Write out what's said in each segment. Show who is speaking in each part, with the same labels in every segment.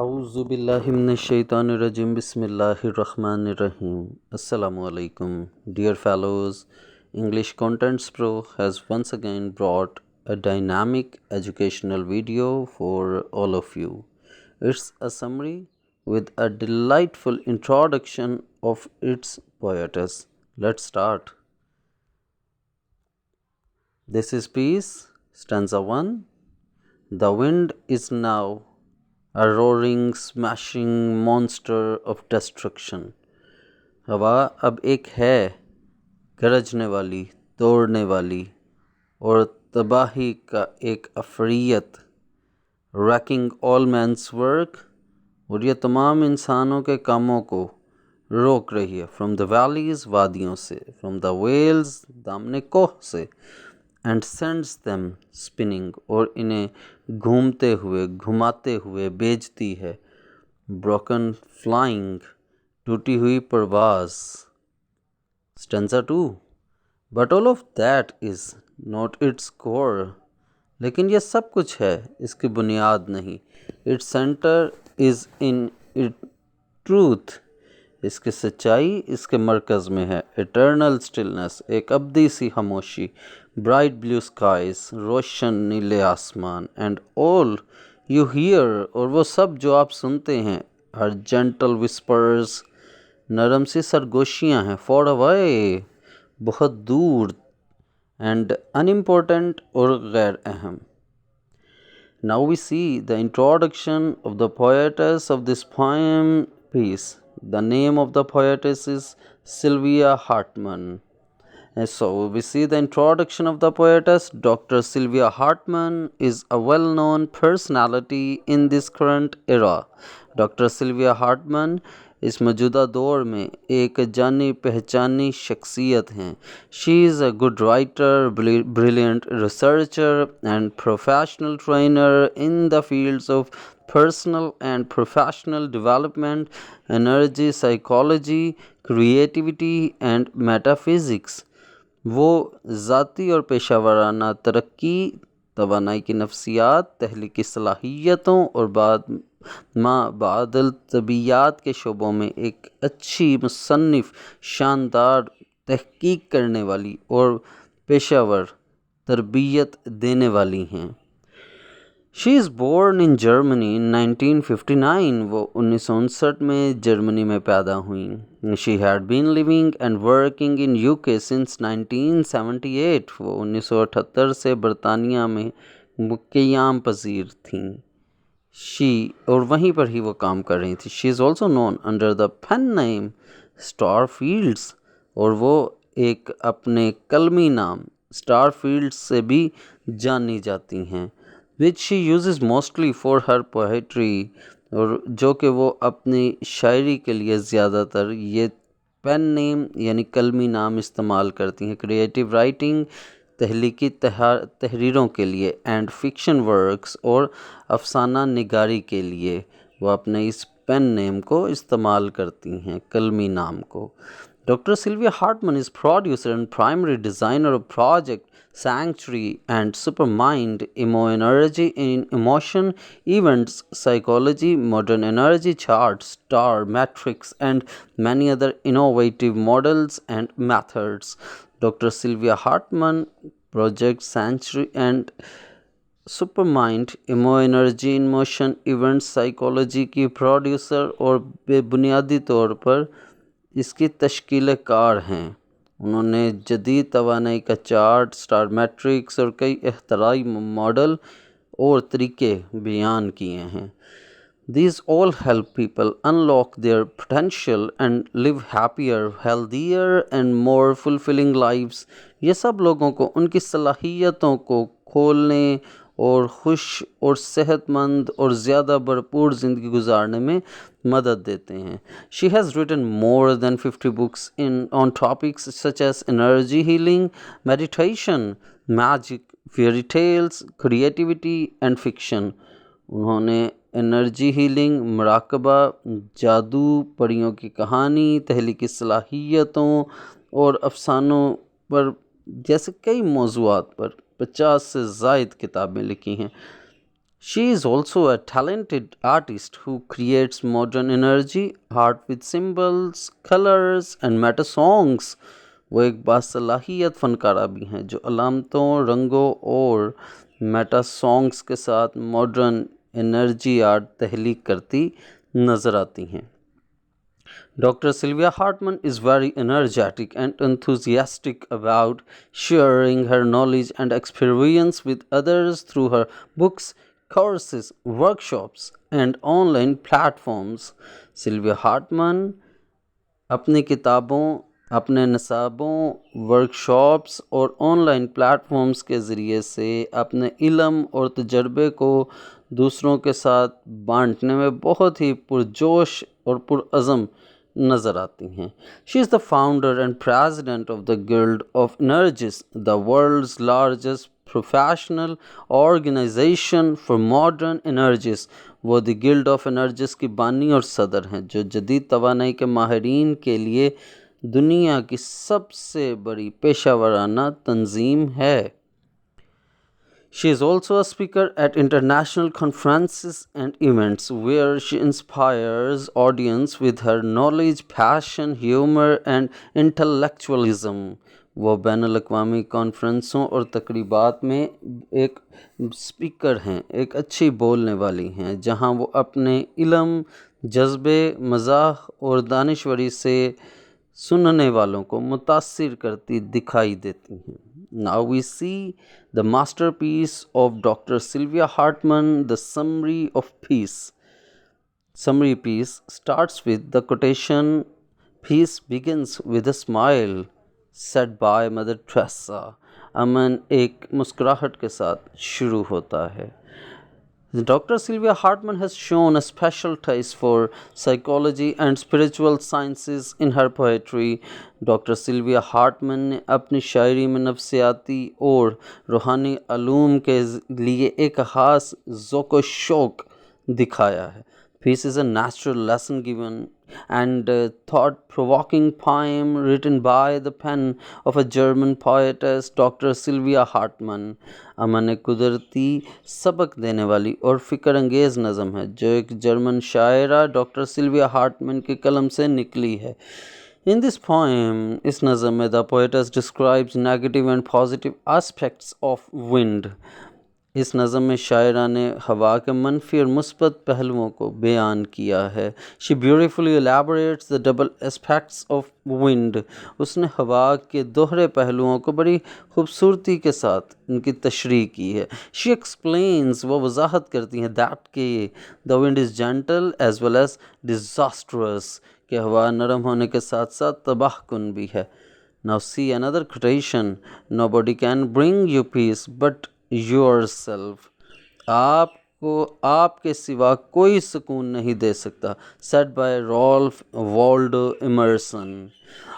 Speaker 1: Auzubillahiminash-shaytanir-rajim. Bismillahir-rahmanir-rahim. Assalamualaikum. Dear fellows, English Contents Pro has once again brought a dynamic educational video for all of you. It's a summary with a delightful introduction of its poetess. Let's start. This is Peace, stanza 1. The wind is now a roaring, smashing monster of destruction. हवा अब एक है गरजने वाली, तोड़ने वाली और तबाही का एक अफरियत, wrecking all man's work, और ये तमाम इंसानों के कामों को रोक रही है. From the valleys, वादियों से, from the vales, दामने कोह से, and sends them spinning, और इन्हें घूमते हुए, घुमाते हुए भेजती है. broken flying, टूटी हुई परवाज़. stanza 2. but all of that is not its core, लेकिन यह सब कुछ है, इसकी बुनियाद नहीं. its center is in its truth, इसकी सच्चाई इसके मरकज़ में है. eternal stillness, एक अब्दी सी खामोशी. bright blue skies, रोशन नीले आसमान. and all you hear, और वो सब जो आप सुनते हैं, are gentle whispers, नरम सी सरगोशियाँ हैं. far away, बहुत दूर. and unimportant, और गैर अहम. Now we see the introduction of the poetess of this poem piece. The name of the poetess is Sylvia Hartman. And so we see the introduction of the poetess. Dr. Sylvia Hartman is a well-known personality in this current era. Dr. Sylvia Hartman इस मौजूदा दौर में एक जानी पहचानी शख्सियत हैं. She is a good writer, brilliant researcher and professional trainer in the fields of personal and professional development, energy psychology, creativity and metaphysics. वो ज़ाती और पेशा वराना तरक्की, तवानाई की नफ्सियात, तहलीकी सलाहियतों और बादल तबीयात के शोबों में एक अच्छी मुसन्निफ़, शानदार तहकीक करने वाली और पेशावर तरबियत देने वाली हैं. She is born in Germany in 1959. वो 1959 में जर्मनी में पैदा हुई. She had been living and working in UK since 1978. वो 1978 से बरतानिया में क़याम पजीर थीं. शी, और वहीं पर ही वो काम कर रही थी. She is also known under the pen name star fields, और वो एक अपने कलमी नाम स्टार फील्ड्स से भी जानी जाती हैं. Which she use mostly for her poetry, और जो कि वो अपनी शायरी के लिए ज़्यादातर ये पेन नेम यानी कलमी नाम इस्तेमाल करती हैं. क्रिएटिव राइटिंग, तहलीकी तहरीरों के लिए, एंड फिक्शन वर्क्स, और अफसाना निगारी के लिए वो अपने इस पेन नेम को इस्तेमाल करती हैं, कलमी नाम को. Doctor Sylvia Hartmann is producer and primary designer of project Sanctuary and Supermind, Emoenergy in Emotion, Events, Psychology, Modern Energy Charts, Star Matrix, and many other innovative models and methods. Dr. Sylvia Hartman, Project Sanctuary and Supermind, Emoenergy in Motion, Events, Psychology की producer और बेबुनियादी तौर पर इसकी तश्कीलकार हैं. उन्होंने जदीद तवानाई का chart, star matrix और कई अख्तराई मॉडल और तरीके बयान किए हैं. These all help people unlock their potential and live happier, healthier and more fulfilling lives. ये सब लोगों को उनकी सलाहियतों को खोलने और खुश और सेहतमंद और ज़्यादा भरपूर ज़िंदगी गुजारने में मदद देते हैं. She has written more than 50 books on topics such as energy healing, meditation, magic, fairy tales, creativity and fiction. उन्होंने एनर्जी हीलिंग, मुराकबा, जादू, परियों की कहानी, तहलीकी सलाहियतों और अफसानों पर जैसे कई मौज़ूआत पर 50 से ज़ायद किताबें लिखी हैं. She is also a talented artist who creates modern energy, art with symbols, colors and meta songs. वो एक बासलाहियत फ़नकारा भी हैं जो अलामतों, रंगों और मेटा सॉन्ग्स के साथ मॉडर्न एनर्जी आर्ट तहलीक करती नज़र आती हैं। Dr. Sylvia Hartman is very energetic and enthusiastic about sharing her knowledge and experience with others through her books, courses, workshops, and online platforms. Sylvia Hartman अपनी किताबों, अपने निसाबों, workshops और ऑनलाइन प्लेटफॉर्म्स के ज़रिए से अपने इल्म और तजर्बे को दूसरों के साथ बांटने में बहुत ही पुरजोश और पुरअज़म नज़र आती हैं। She is the founder and president of the guild of energists, the world's largest professional organisation for modern energists. वो द गिल्ड ऑफ एनर्जिस्ट की बानी और सदर हैं जो जदीद तवानाई के माहिरीन के लिए दुनिया की सबसे बड़ी पेशावराना तंजीम है। She is also a speaker at international conferences and events where she inspires audience with her knowledge, passion, humor and intellectualism. वो बैनुल-अक़वामी कॉन्फ्रेंसों और तकरीबात में एक स्पीकर हैं, एक अच्छी बोलने वाली हैं, जहां वो अपने इल्म, जज्बे, मज़ाह और दानिशवरी से सुनने वालों को मुतासिर करती दिखाई देती हैं। Now we see the masterpiece of Dr. Sylvia Hartman, The Summary of Peace. Summary piece starts with the quotation, "Peace begins with a smile," said by Mother Teresa. अमन एक मुस्कुराहट के साथ शुरू होता है। Dr. Sylvia Hartman has shown a special taste for psychology and spiritual sciences in her poetry. Dr. Sylvia Hartman ने अपनी शायरी में नफ्सियाती और रूहानी अलूम के लिए एक ख़ास ज़ौक़ शौक़ दिखाया है। Peace is a natural lesson given and thought-provoking poem written by the pen of a German poetess, Dr. Sylvia Hartman. अमन एक कुदरती सबक देने वाली और फ़िक्र अंगेज़ नज़म है जो एक जर्मन शायरा डॉक्टर सिल्विया हार्टमैन के कलम से निकली है। In this poem, इस नज़म में the poetess describes negative and positive aspects of wind. इस नज़म में शायरा ने हवा के मनफी और मुस्बत पहलुओं को बयान किया है। She beautifully elaborates the double aspects of wind. उसने हवा के दोहरे पहलुओं को बड़ी खूबसूरती के साथ इनकी तशरीह की है। She explains, वो वजाहत करती हैं that कि the wind is gentle as well as disastrous, कि हवा नरम होने के साथ साथ तबाहकुन भी है। Now see another quotation, "Nobody can bring you peace but yourself." आपको आपके सिवा कोई सुकून नहीं दे सकता। Said by Ralph Waldo Emerson.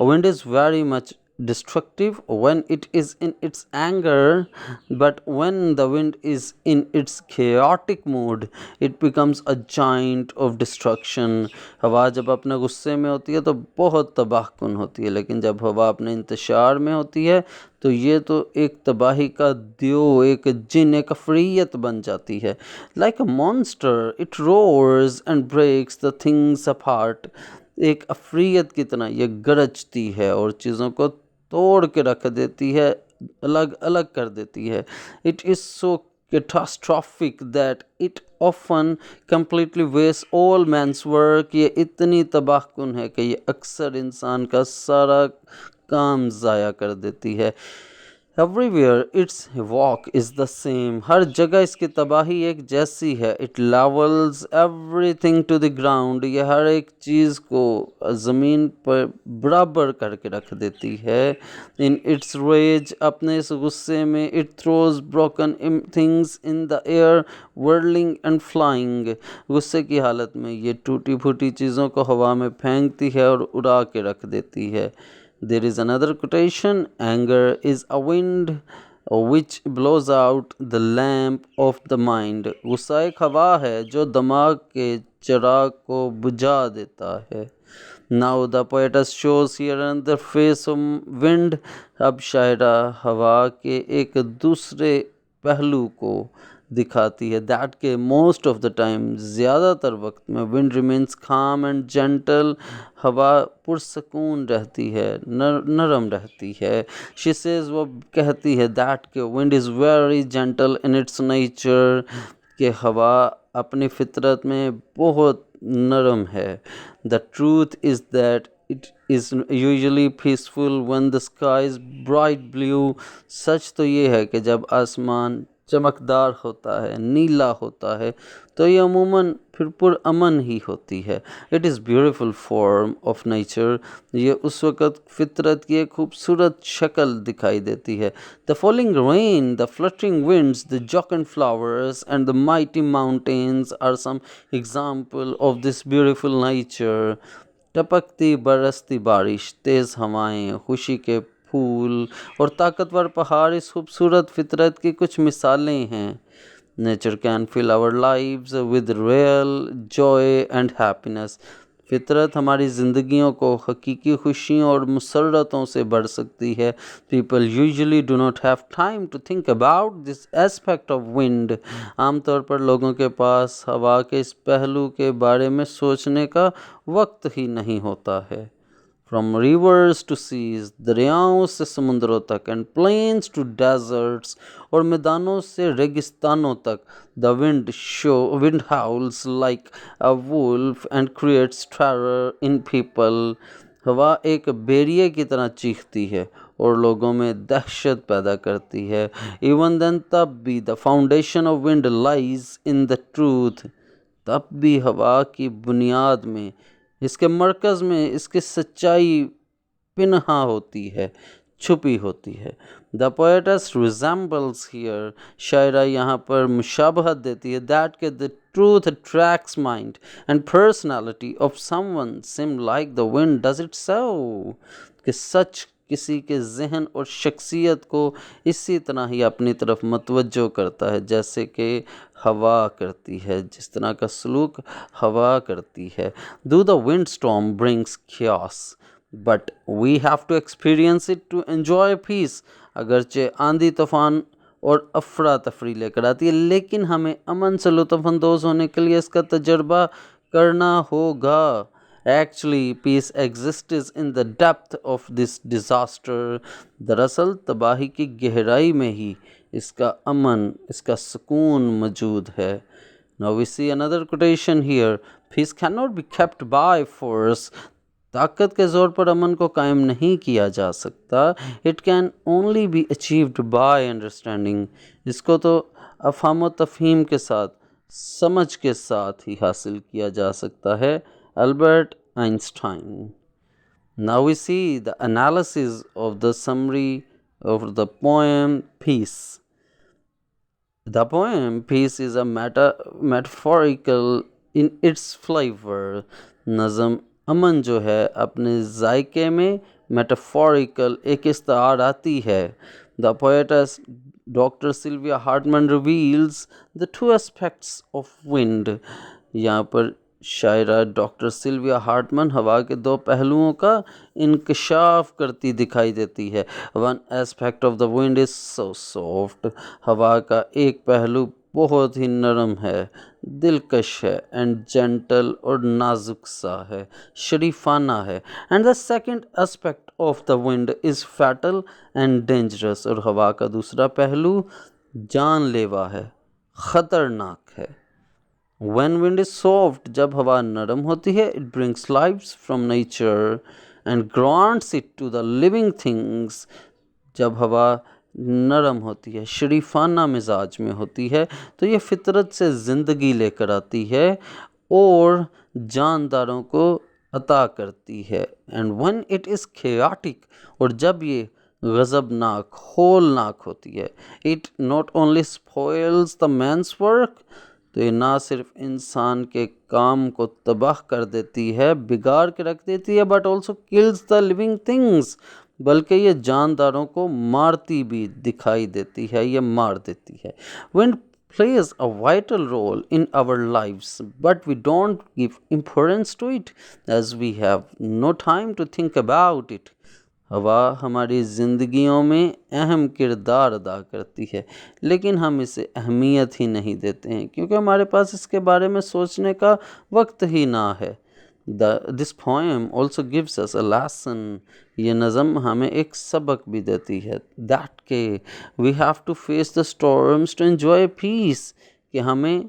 Speaker 1: Wind is very much destructive when it is in its anger, but when the wind is in its chaotic mood, it becomes a giant of destruction. हवा जब अपने गुस्से में होती है तो बहुत तबाहकुन होती है, लेकिन जब हवा अपने इंतशार में होती है तो ये तो एक तबाही का द्यो, एक जिन, एक अफरीयत बन जाती है। Like a monster, it roars and breaks the things apart. एक अफरीयत की तरह ये गरजती है और चीज़ों को तोड़ के रख देती है, अलग अलग कर देती है। It is so catastrophic that it often completely wastes all man's work. ये इतनी तबाहकुन है कि ये अक्सर इंसान का सारा काम ज़ाया कर देती है। Everywhere its walk is the same. हर जगह इसकी तबाही एक जैसी है। It levels everything to the ground. ये हर एक चीज़ को ज़मीन पर बराबर करके रख देती है। In its rage, अपने इस गुस्से में, it throws broken things in the air, whirling and flying. गुस्से की हालत में ये टूटी फूटी चीज़ों को हवा में फेंकती है और उड़ा के रख देती है। There is another quotation, "Anger is a wind which blows out the lamp of the mind." गुस्सा एक हवा है जो दिमाग के चिराग को बुझा देता है। Now the poetess shows here another face of wind. अब शायरा हवा के एक दूसरे पहलू को दिखाती है दैट के मोस्ट ऑफ द टाइम, ज़्यादातर वक्त में, विंड रिमेन्स काम एंड जेंटल, हवा पुरसकून रहती है, नरम रहती है। शी सेज, वो कहती है दैट के wind is very gentle in its nature, कि हवा अपनी फितरत में बहुत नरम है। The truth is that it is usually peaceful when the sky is bright blue. सच तो ये है कि जब आसमान चमकदार होता है, नीला होता है, तो ये अमूमन फिर पुरअमन ही होती है। It is beautiful form of nature, ये उस वक़्त फितरत की एक खूबसूरत शक्ल दिखाई देती है। The falling rain, the fluttering winds, the jocund flowers, and the mighty mountains are some example of this beautiful nature. टपकती बरसती बारिश, तेज़ हवाएं, खुशी के फूल और ताकतवर पहाड़ इस खूबसूरत फितरत की कुछ मिसालें हैं। Nature can fill our lives with real joy and happiness. फितरत हमारी ज़िंदगियों को हकीकी खुशियों और मुसर्रतों से भर सकती है। People usually do not have time to think about this aspect of wind. आमतौर पर लोगों के पास हवा के इस पहलू के बारे में सोचने का वक्त ही नहीं होता है। फ्रॉम रिवर्स टू सीज, दरियाओं से समुद्रों तक, एंड प्लेन्स टू डेजर्ट्स, और मैदानों से रेगिस्तानों तक, the wind howls like a wolf and creates terror in people. हवा एक बेरिए की तरह चीखती है और लोगों में दहशत पैदा करती है। इवन देन, तब भी, the foundation of wind lies in the truth, तब भी हवा की बुनियाद में, इसके मरकज़ में, इसकी सच्चाई पिनहा होती है, छुपी होती है। द पोएटस रिजेंबल्स हियर, शायरा यहाँ पर मुशाबहत देती है दैट के the truth attracts mind and personality of someone SIM like the wind does it so, कि सच किसी के जहन और शख्सियत को इसी तरह ही अपनी तरफ मतवज्जो करता है जैसे कि हवा करती है, जिस तरह का सलूक हवा करती है। Do the windstorm brings chaos, but we have to experience it to enjoy peace. अगरचे आंधी तूफान और अफरा तफरी लेकर आती है, लेकिन हमें अमन से लुत्फ़अंदोज़ होने के लिए इसका तजर्बा करना होगा। Actually, peace exists in the depth of this disaster. दरअसल तबाही की गहराई में ही इसका अमन, इसका सुकून मौजूद है। Now we see another quotation here. Peace cannot be kept by force. ताकत के ज़ोर पर अमन को कायम नहीं किया जा सकता। It can only be achieved by understanding. इसको तो अफ़हाम व तफ़हीम के साथ, समझ के साथ ही हासिल किया जा सकता है। Albert Einstein. Now we see the analysis of the summary of the poem Peace. The poem Peace is a metaphorical in its flavor. नज़म अमन जो है अपने जायके में मेटाफोरिकल एक इस्तार आती है। The poetess Dr. Sylvia Hartman reveals the two aspects of wind. यहाँ पर शायरा डॉक्टर सिल्विया हार्टमन हवा के दो पहलुओं का इंकशाफ करती दिखाई देती है। One aspect of the wind is so soft, हवा का एक पहलू बहुत ही नरम है, दिलकश है, एंड जेंटल और नाजुक सा है, शरीफाना है। And the second aspect of the wind is fatal and dangerous, और हवा का दूसरा पहलू जानलेवा है, ख़तरनाक है। When wind is soft, जब हवा नरम होती है, it brings lives from nature and grants it to the living things. जब हवा नरम होती है, शरीफाना मिजाज में होती है, तो ये फितरत से ज़िंदगी लेकर आती है और जानदारों को अता करती है। And when it is chaotic, और जब ये गज़बनाक, होलनाक होती है, it not only spoils the man's work, तो ये ना सिर्फ इंसान के काम को तबाह कर देती है, बिगाड़ के रख देती है, but also kills the living things, बल्कि ये जानदारों को मारती भी दिखाई देती है, ये मार देती है। Wind plays a vital role in our lives, but we don't give importance to it as we have no time to think about it. हवा हमारी ज़िंदगियों में अहम किरदार अदा करती है, लेकिन हम इसे अहमियत ही नहीं देते हैं क्योंकि हमारे पास इसके बारे में सोचने का वक्त ही ना है। This poem also gives us a lesson. ये नज़म हमें एक सबक भी देती है, दैट के we have to face the storms to enjoy peace, कि हमें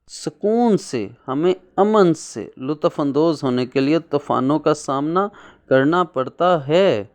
Speaker 1: सुकून से, हमें अमन से लुत्फ़अंदोज़ होने के लिए तूफ़ानों का सामना करना पड़ता है।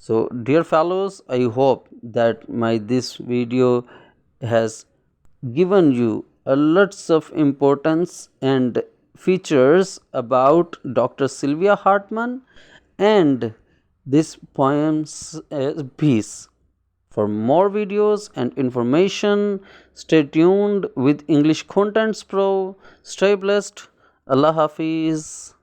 Speaker 1: So dear fellows, I hope that my this video has given you a lots of importance and features about Dr. Sylvia Hartman and this poem's piece. For more videos and information, stay tuned with English Contents Pro. Stay blessed. Allah Hafiz.